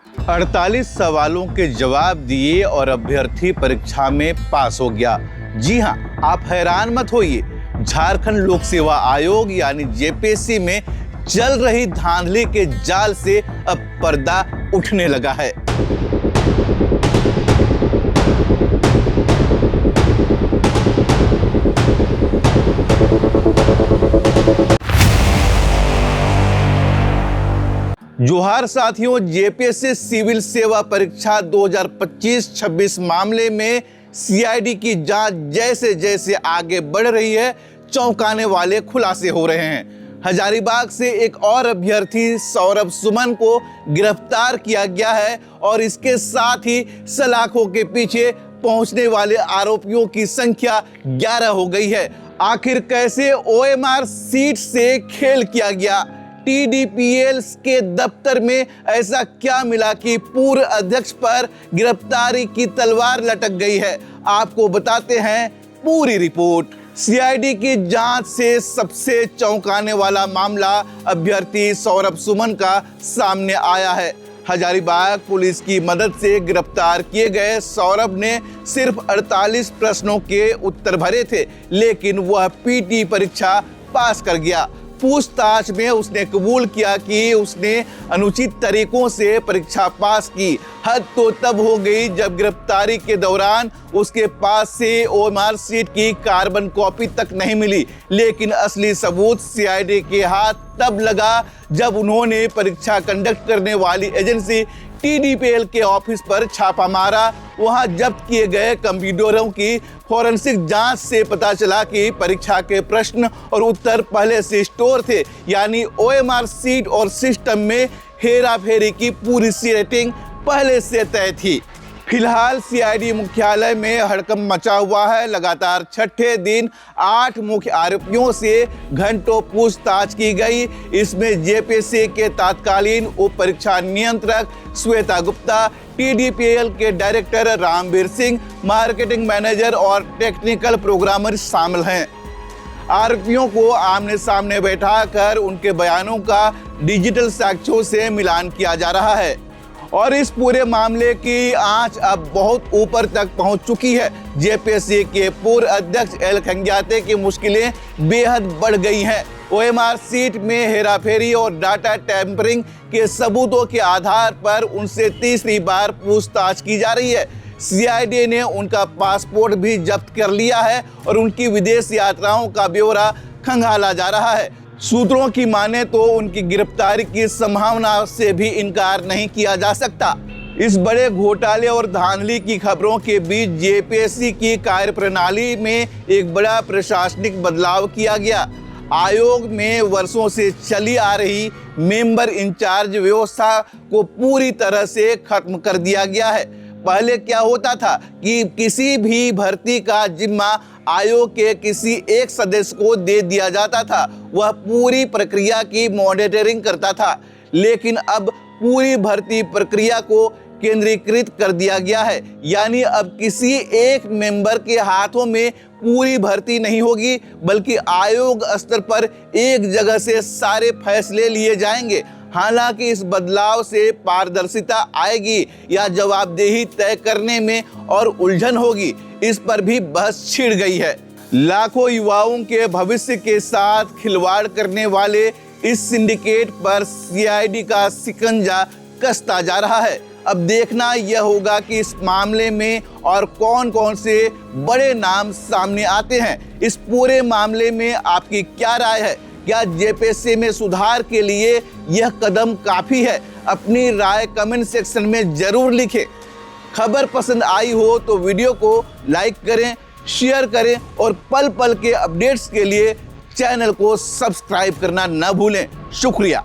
48 सवालों के जवाब दिए और अभ्यर्थी परीक्षा में पास हो गया। जी हां, आप हैरान मत होइए। झारखंड लोक सेवा आयोग यानी जेपीएससी में चल रही धांधली के जाल से अब पर्दा उठने लगा है। जोहार साथियों, जेपीएससी सिविल सेवा परीक्षा 2025-26 मामले में सीआईडी की जांच जैसे जैसे आगे बढ़ रही है, चौंकाने वाले खुलासे हो रहे हैं। हजारीबाग से एक और अभ्यर्थी सौरभ सुमन को गिरफ्तार किया गया है और इसके साथ ही सलाखों के पीछे पहुंचने वाले आरोपियों की संख्या 11 हो गई है। आखिर कैसे ओएमआर सीट से खेल किया गया? टीडीपीएल के दफ्तर में ऐसा क्या मिला कि पूर्व अध्यक्ष पर गिरफ्तारी की तलवार लटक गई है? आपको बताते हैं पूरी रिपोर्ट। सीआईडी की जांच से सबसे चौंकाने वाला मामला अभ्यर्थी सौरभ सुमन का सामने आया है। हजारीबाग पुलिस की मदद से गिरफ्तार किए गए सौरभ ने सिर्फ 48 प्रश्नों के उत्तर भरे थे, लेकिन वह पीटी परीक्षा पास कर गया। पूछताछ में उसने कबूल किया कि उसने अनुचित तरीकों से परीक्षा पास की। हद तो तब हो गई जब गिरफ्तारी के दौरान उसके पास से ओएमआर सीट की कार्बन कॉपी तक नहीं मिली, लेकिन असली सबूत सीआईडी के हाथ तब लगा जब उन्होंने परीक्षा कंडक्ट करने वाली एजेंसी टीडीपीएल के ऑफिस पर छापा मारा। वहां जब्त किए गए कंप्यूटरों की फॉरेंसिक जांच से पता चला कि परीक्षा के प्रश्न और उत्तर पहले से स्टोर थे, यानी ओएमआर सीट और सिस्टम में हेरा फेरी की पूरी सेटिंग पहले से तय थी। फिलहाल सीआईडी मुख्यालय में हड़कंप मचा हुआ है। लगातार छठे दिन 8 मुख्य आरोपियों से घंटों पूछताछ की गई। इसमें जेपीएससी के तत्कालीन उप परीक्षा नियंत्रक श्वेता गुप्ता, टीडीपीएल के director Ramveer Singh, marketing manager और टेक्निकल प्रोग्रामर शामिल हैं। आरोपियों को आमने सामने बैठाकर उनके बयानों का डिजिटल साक्ष्यों से मिलान किया जा रहा है और इस पूरे मामले की आंच अब बहुत ऊपर तक पहुंच चुकी है। जेपीएससी के पूर्व अध्यक्ष एल खंग्याते की मुश्किलें बेहद बढ़ गई हैं। ओएमआर सीट में हेराफेरी और डाटा टैंपरिंग के सबूतों के आधार पर उनसे तीसरी बार पूछताछ की जा रही है। सीआईडी ने उनका पासपोर्ट भी जब्त कर लिया है और उनकी विदेश यात्राओं का ब्यौरा खंगाला जा रहा है। सूत्रों की माने तो उनकी गिरफ्तारी की संभावना से भी इनकार नहीं किया जा सकता। इस बड़े घोटाले और धांधली की खबरों के बीच जेपीएससी की कार्यप्रणाली में एक बड़ा प्रशासनिक बदलाव किया गया। आयोग में वर्षों से चली आ रही मेंबर इंचार्ज व्यवस्था को पूरी तरह से खत्म कर दिया गया है। पहले क्या होता था कि किसी भी भर्ती का जिम्मा आयोग के किसी एक सदस्य को दे दिया जाता था, वह पूरी प्रक्रिया की मॉनिटरिंग करता था। लेकिन अब पूरी भर्ती प्रक्रिया को केंद्रीकृत कर दिया गया है, यानी अब किसी एक मेंबर के हाथों में पूरी भर्ती नहीं होगी, बल्कि आयोग स्तर पर एक जगह से सारे फैसले लिए जाएंगे। हालांकि इस बदलाव से पारदर्शिता आएगी या जवाबदेही तय करने में और उलझन होगी, इस पर भी बहस छिड़ गई है। लाखों युवाओं के भविष्य के साथ खिलवाड़ करने वाले इस सिंडिकेट पर सीआईडी का शिकंजा कसता जा रहा है। अब देखना यह होगा कि इस मामले में और कौन कौन से बड़े नाम सामने आते हैं। इस पूरे मामले में आपकी क्या राय है? क्या जेपीएससी में सुधार के लिए यह कदम काफी है? अपनी राय कमेंट सेक्शन में जरूर लिखें। खबर पसंद आई हो तो वीडियो को लाइक करें, शेयर करें और पल पल के अपडेट्स के लिए चैनल को सब्सक्राइब करना न भूलें। शुक्रिया।